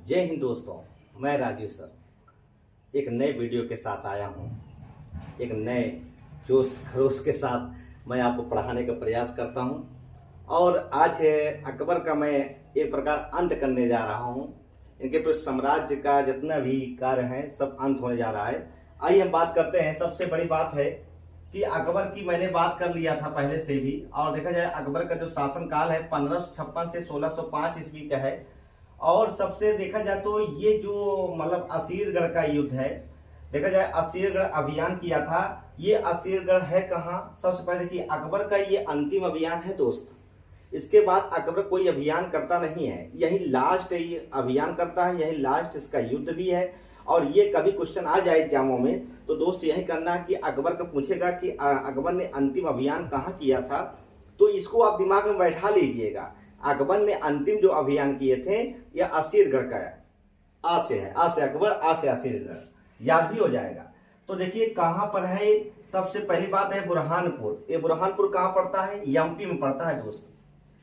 जय हिंद दोस्तों, मैं राजीव सर एक नए वीडियो के साथ आया हूँ। एक नए जोश खरोश के साथ मैं आपको पढ़ाने का प्रयास करता हूँ। और आज अकबर का मैं एक प्रकार अंत करने जा रहा हूँ। इनके पूरे साम्राज्य का जितना भी कार्य है सब अंत होने जा रहा है। आइए हम बात करते हैं। सबसे बड़ी बात है कि अकबर की मैंने बात कर लिया था पहले से भी, और देखा जाए अकबर का जो शासनकाल है 1556 से 1605 ईस्वी का है। और सबसे देखा जाए तो ये जो मतलब असीरगढ़ का युद्ध है, देखा जाए असीरगढ़ अभियान किया था। ये असीरगढ़ है कहाँ? सबसे पहले देखिए अकबर का ये अंतिम अभियान है दोस्त। इसके बाद अकबर कोई अभियान करता नहीं है, यही लास्ट ये अभियान करता है, यही लास्ट इसका युद्ध भी है। और ये कभी क्वेश्चन आ जाए एग्जामों में तो दोस्त यही करना कि अकबर का पूछेगा कि अकबर ने अंतिम अभियान कहाँ किया था, तो इसको आप दिमाग में बैठा लीजिएगा। अकबर ने अंतिम जो अभियान किए थे यह असीरगढ़ का है। आ से है, आ से अकबर, आ से असीरगढ़, याद भी हो जाएगा। तो देखिए कहाँ पर है। सबसे पहली बात है बुरहानपुर। ये बुरहानपुर कहाँ पड़ता है? एमपी में पड़ता है दोस्त।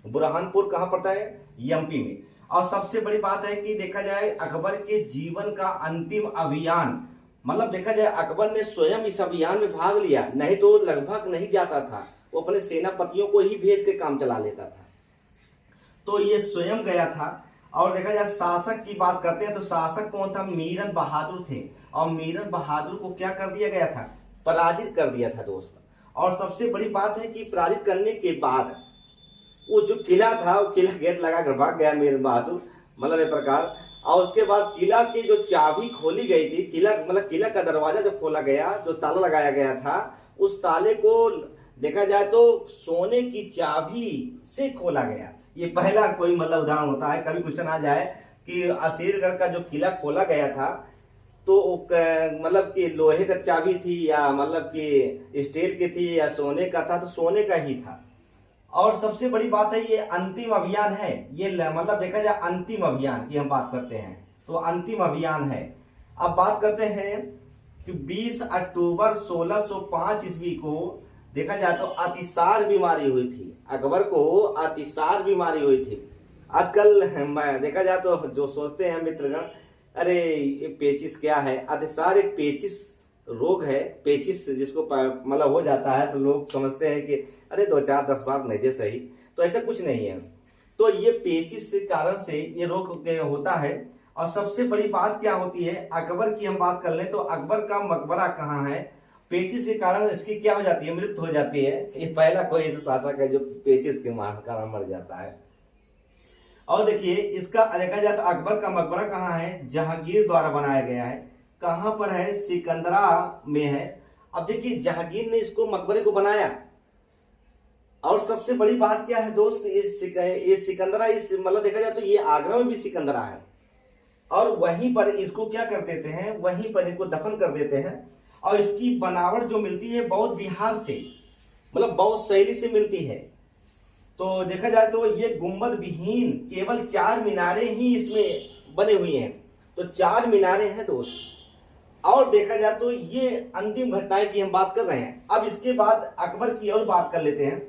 बुरहानपुर कहाँ पड़ता है? एमपी में। और सबसे बड़ी बात है कि देखा जाए अकबर के जीवन का अंतिम अभियान, मतलब देखा जाए अकबर ने स्वयं इस अभियान में भाग लिया, नहीं तो लगभग नहीं जाता था, वो अपने सेनापतियों को ही भेज के काम चला लेता था। तो ये स्वयं गया था। और देखा जाए शासक की बात करते हैं तो शासक कौन था? मीरन बहादुर थे। और मीरन बहादुर को क्या कर दिया गया था? पराजित कर दिया था दोस्त। और सबसे बड़ी बात है कि पराजित करने के बाद वो जो किला था वो किला गेट लगा कर भाग गया मीरन बहादुर, मतलब एक प्रकार। और उसके बाद किला की जो चाबी खोली गई थी, किला का दरवाजा जो खोला गया, जो ताला लगाया गया था, उस ताले को देखा जाए तो सोने की चाबी से खोला गया। ये पहला कोई मतलब उदाहरण होता है। कभी क्वेश्चन आ जाए कि असीरगढ़ का जो किला खोला गया था तो मतलब कि लोहे का चाबी थी या मतलब कि स्टील की थी या सोने का था, तो सोने का ही था। और सबसे बड़ी बात है ये अंतिम अभियान है। ये मतलब देखा जाए अंतिम अभियान की हम बात करते हैं तो अंतिम अभियान है। अब बात करते हैं कि 20 अक्टूबर 1605 ईस्वी को देखा जाए तो अतिसार बीमारी हुई थी। अकबर को अतिसार बीमारी हुई थी। आजकल देखा जाए तो जो सोचते हैं मित्रगण, अरे ये पेचिस क्या है? अतिसार एक पेचिस रोग है। पेचिस जिसको मतलब हो जाता है तो लोग समझते हैं कि अरे 2-4-10 बार नजे सही, तो ऐसा कुछ नहीं है। तो ये पेचिस के कारण से ये रोग होता है। और सबसे बड़ी बात क्या होती है, अकबर की हम बात कर लें तो अकबर का मकबरा कहाँ है? पेचिस के कारण इसकी क्या हो जाती है? मृत्यु हो जाती है। ये पहला कोई शासक है जो पेचिस के कारण मर जाता है। और देखिए इसका देखा जाए तो अकबर का मकबरा कहाँ है? जहांगीर द्वारा बनाया गया है। कहाँ पर है? सिकंदरा में है। अब देखिए जहांगीर ने इसको मकबरे को बनाया। और सबसे बड़ी बात क्या है दोस्त, इस सिकंदरा, इस मतलब देखा जाए तो ये आगरा में भी सिकंदरा है। और वहीं पर इसको क्या कर देते हैं? वहीं पर इनको दफन कर देते हैं। और इसकी बनावट जो मिलती है बौद्ध बिहार से, मतलब बौद्ध शैली से मिलती है। तो देखा जाए तो ये गुंबद विहीन केवल 4 मीनारें ही इसमें बने हुए हैं। तो 4 मीनारें हैं दोस्त। और देखा जाए तो ये अंतिम घटनाएं की हम बात कर रहे हैं। अब इसके बाद अकबर की और बात कर लेते हैं।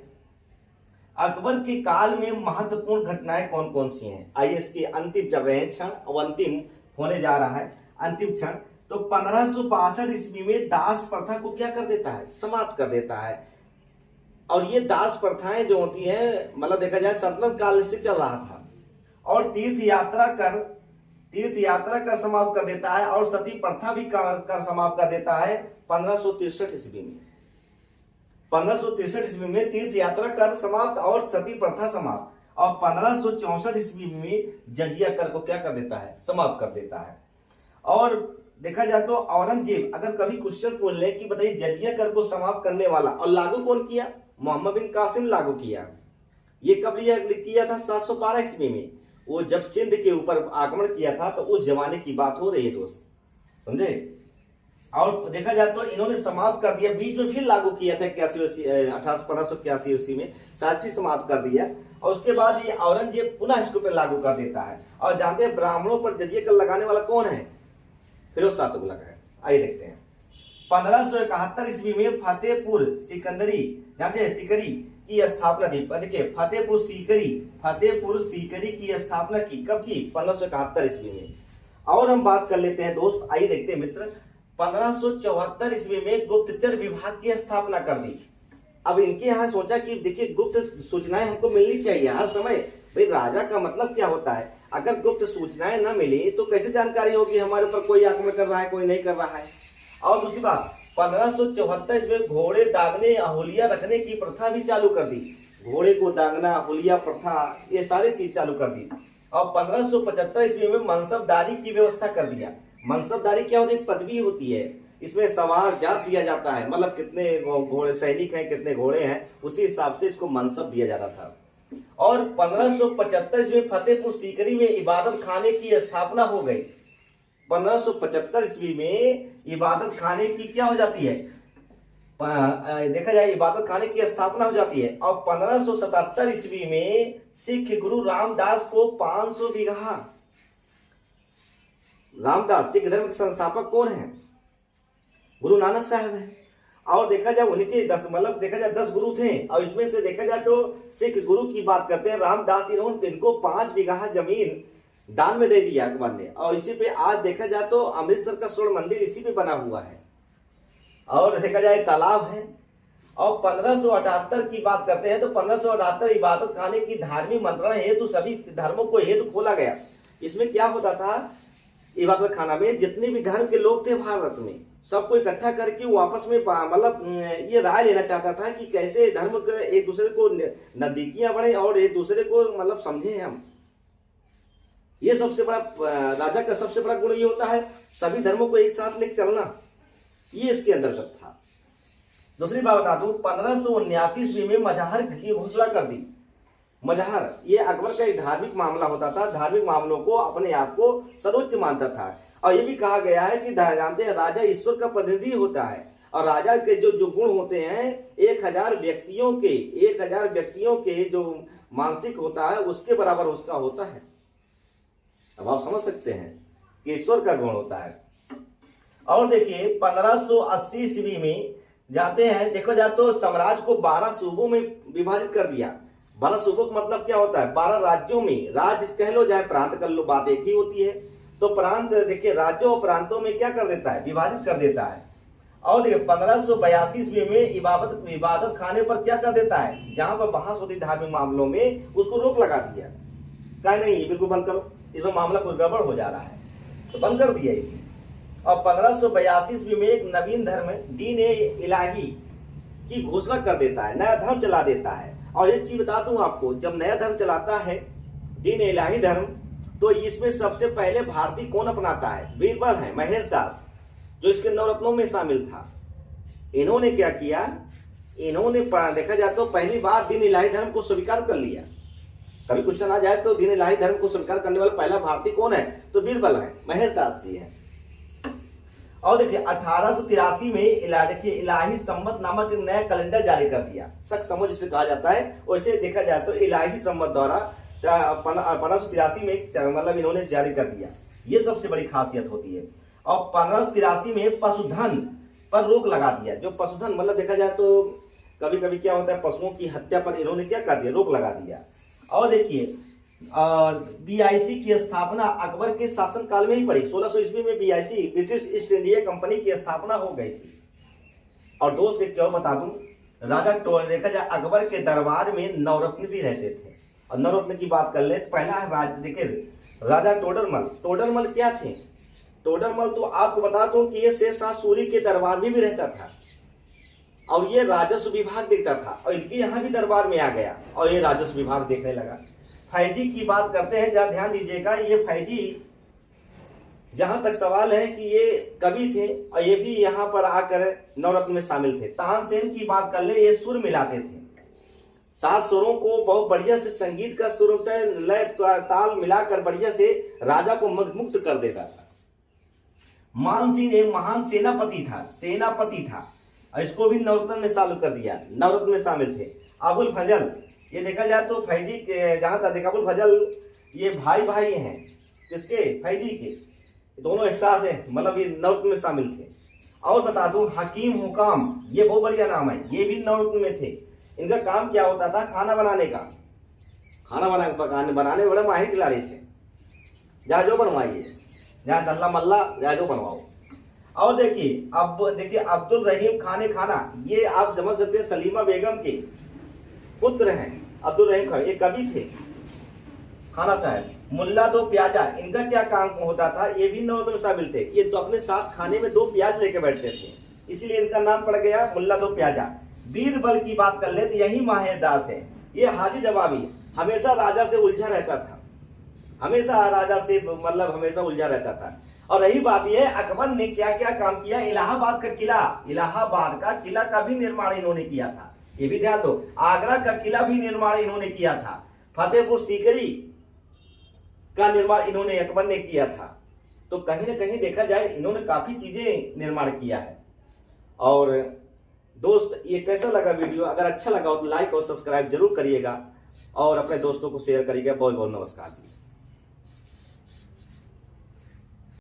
अकबर के काल में महत्वपूर्ण घटनाएं कौन कौन सी हैं? आइए इसके अंतिम चल रहे हैं क्षण, अब अंतिम होने जा रहा है अंतिम क्षण। तो 1562 ईस्वी में दास प्रथा को क्या कर देता है? समाप्त कर देता है। और ये दास प्रथाएं जो होती हैं मतलब देखा जाए सल्तनत काल से चल रहा था। और तीर्थ यात्रा कर समाप्त कर देता है। और सती प्रथा भी कर समाप्त कर देता है 1563 ईस्वी में। 1563 ईस्वी में तीर्थ यात्रा कर समाप्त और सती प्रथा समाप्त। और 1564 ईस्वी में जजिया कर को क्या कर देता है? समाप्त कर देता है। और देखा जाए तो औरंगजेब अगर कभी क्वेश्चन पूछ ले कि बताइए जजिया कर को समाप्त करने वाला और लागू कौन किया? मोहम्मद बिन कासिम लागू किया। ये कब किया था? 712 ईस्वी में। वो जब सिंध के ऊपर आक्रमण किया था तो उस जमाने की बात हो रही है दोस्त, समझे। और देखा जाए तो इन्होंने समाप्त कर दिया, बीच में फिर लागू किया था 1581 ईस्वी में, शायद फिर समाप्त कर दिया। और उसके बाद ये औरंगजेब पुनः इसको पर लागू कर देता है। और जानते हैं ब्राह्मणों पर जजिया कर लगाने वाला कौन है? फिरोज शाह तुगलक है। आइए देखते हैं। 1571 ईस्वी में फतेहपुर सिकंदरी, जानते हैं सिकरी, की स्थापना दी। देखिए फतेहपुर सीकरी की स्थापना की कब की? 1571 ईस्वी में। और हम बात कर लेते हैं दोस्त, आइए देखते हैं मित्र, 1574 ईस्वी में गुप्तचर विभाग की स्थापना कर दी। अब इनके यहाँ सोचा कि देखिए गुप्त सूचनाएं हमको मिलनी चाहिए हर समय। भाई राजा का मतलब क्या होता है, अगर गुप्त सूचनाएं न मिले तो कैसे जानकारी होगी हमारे ऊपर कोई आक्रमण कर रहा है, कोई नहीं कर रहा है। और दूसरी बात, 1574 में घोड़े दागने अहुलिया रखने की प्रथा भी चालू कर दी। घोड़े को दागना, अहुलिया प्रथा, ये सारी चीज चालू कर दी। और 1575 ईस्वी में मनसबदारी की व्यवस्था कर दिया। मनसबदारी क्या होती है? पदवी होती है, इसमें सवार जात दिया जाता है, मतलब कितने घोड़े सैनिक हैं, कितने घोड़े हैं, उसी हिसाब से इसको मनसब दिया जाता था। और 1575 में फतेहपुर सीकरी में इबादत खाने की स्थापना हो गई। 1575 ईस्वी में इबादत खाने की क्या हो जाती है? देखा जाए इबादत खाने की स्थापना हो जाती है। और 1577 ईस्वी में सिख गुरु रामदास को 500 बीघा। रामदास सिख धर्म के संस्थापक कौन है? गुरु नानक साहब है। और देखा जाए उनके 10 मतलब देखा जाए 10 गुरु थे, और इसमें से देखा जाए तो सिख गुरु की बात करते हैं रामदास, इनको 5 बीघा जमीन दान में दे दिया अकबर ने। और इसी पे आज देखा जाए तो अमृतसर का स्वर्ण मंदिर इसी पे बना हुआ है। और देखा जाए तालाब है। और 1578 की बात करते हैं तो 1578 इबादत खाने की धार्मिक मंत्रणा हेतु सभी धर्मों को हेतु खोला गया। इसमें क्या होता था, इबादत खाना में जितने भी धर्म के लोग थे भारत में, सबको इकट्ठा करके वो आपस में मतलब ये राय लेना चाहता था कि कैसे धर्म एक दूसरे को नजदीकियां बढ़े और एक दूसरे को मतलब समझे हम। ये सबसे बड़ा राजा का सबसे बड़ा गुण ये होता है, सभी धर्मों को एक साथ लेकर चलना, ये इसके अंतर्गत था। दूसरी बात बता दूं, 1579 ईस्वी में मजहर की घोषणा कर दी। मजहर ये अकबर का एक धार्मिक मामला होता था, धार्मिक मामलों को अपने आप को सर्वोच्च मानता था। और ये भी कहा गया है कि जानते हैं राजा ईश्वर का प्रतिनिधि होता है, और राजा के जो गुण होते हैं 1000 व्यक्तियों के जो मानसिक होता है उसके बराबर उसका होता है। अब आप समझ सकते हैं कि ईश्वर का गुण होता है। और देखिए 1580 ईस्वी में जाते हैं, देखो जाए तो साम्राज्य को 12 सूबों में विभाजित कर दिया। 12 सूबों का मतलब क्या होता है? 12 राज्यों में, राज्य कह लो चाहे प्रांत कर लो, बात एक ही होती है। तो प्रांत देखिए राज्यों और प्रांतों में क्या कर देता है? विभाजित कर देता है। और देखिए 1582 ईस्वी में इबादत खाने पर क्या कर देता है? जहां पर बहस होती धार्मिक मामलों में उसको रोक लगा दिया। कहा नहीं बिल्कुल बंद करो, इसमें मामला कोई गड़बड़ हो जा रहा है, तो बंद कर दिया इसे। और 1582 ईस्वी में एक नवीन धर्म दीन इलाही की घोषणा कर देता है, नया धर्म चला देता है। और एक चीज बता दूं आपको, जब नया धर्म चलाता है दीन इलाही धर्म, तो इसमें सबसे पहले भारतीय कौन अपनाता है? बीरबल है, महेश दास, जो इसके नवरत्नों में शामिल था। इन्होंने क्या किया? इन्होंने देखा जाए तो पहली बार दीन इलाही धर्म को स्वीकार कर लिया। कभी क्वेश्चन आ जाए तो दीन इलाही धर्म को स्वीकार करने वाला पहला भारतीय कौन है? तो बीरबल है, महेश दास जी है। और देखिए 1883 में इलाही संवत नामक एक नया कैलेंडर जारी कर दिया। शक समझ जिसे कहा जाता है, वैसे देखा जाए तो इलाही संवत द्वारा 1583 में मतलब इन्होंने जारी कर दिया। ये सबसे बड़ी खासियत होती है। और 1583 में पशुधन पर रोक लगा दिया। जो पशुधन मतलब देखा जाए तो कभी कभी क्या होता है, पशुओं की हत्या पर इन्होंने क्या कर दिया? रोक लगा दिया। और देखिए BIC की स्थापना अकबर के शासनकाल में ही पड़ी। 1600 ईस्वी में BIC British east India company की स्थापना हो गई थी। और दोस्त एक क्यों बता दूं, राजा देखा जाए अकबर के दरबार में नवरत्न भी रहते थे। और नवरत्न की बात कर ले तो पहला देखिए राजा टोडरमल क्या थे? टोडरमल तो आपको बता दूं कि ये शेरशाह सूरी के दरबार में भी रहता था, और ये राजस्व विभाग देखता था, और इनके यहाँ भी दरबार में आ गया और ये राजस्व विभाग देखने लगा। फैजी की बात करते हैं, जरा ध्यान दीजिएगा। ये फैजी जहां तक सवाल है कि ये कवि थे और ये भी यहाँ पर आकर नवरत्न में शामिल थे। तानसेन की बात कर ले, ये सुर मिलाते थे, 7 सुरों को बहुत बढ़िया से संगीत का सुर लय ताल मिलाकर बढ़िया से राजा को मुक्त कर देता था। मानसिंह एक महान सेनापति था और इसको भी नवरत्न में शामिल कर दिया। नवरत्न में शामिल थे अबुल फजल, ये देखा जाए तो फैजी के जहां तक देखा, अबुल फजल ये भाई हैं किसके? फैजी के, दोनों एक साथ है, मतलब ये नवरत्न में शामिल थे। और बता दूं हकीम हुकाम, ये बहुत बढ़िया नाम है, ये भी नवरत्न में थे। इनका काम क्या होता था? खाना बनाने का। खाना बनाने बड़े माहिर खिलाड़ी थे। जहाँ जो बनवाइए, जहाँ दल्ला मल्ला जहाँ जो बनवाओ। और देखिए, अब देखिए अब्दुल रहीम खाना, ये आप समझ सकते हैं सलीमा बेगम के पुत्र हैं अब्दुल रहीम खान। ये कवि थे खाना साहब। मुल्ला दो प्याजा, इनका क्या काम होता था? ये भी नौजवान शामिल थे। ये तो अपने साथ खाने में 2 प्याज लेके बैठते थे, इसीलिए इनका नाम पड़ गया मुल्ला दो प्याजा। बीरबल की बात कर ले तो यही माहिर दास है। ये हाजी जवाबी हमेशा राजा से उलझा रहता था, हमेशा राजा से मतलब हमेशा उलझा रहता था। और रही बात यह, अकबर ने क्या क्या काम किया? इलाहाबाद का किला का भी निर्माण इन्होंने किया था, ये भी ध्यान दो। आगरा का किला भी निर्माण इन्होंने किया था। फतेहपुर सीकरी का निर्माण इन्होंने अकबर ने किया था। तो कहीं ना कहीं देखा जाए इन्होंने काफी चीजें निर्माण किया है। और दोस्त, ये कैसा लगा वीडियो? अगर अच्छा लगा हो तो लाइक और सब्सक्राइब जरूर करिएगा और अपने दोस्तों को शेयर करिएगा। बहुत बहुत नमस्कार जी।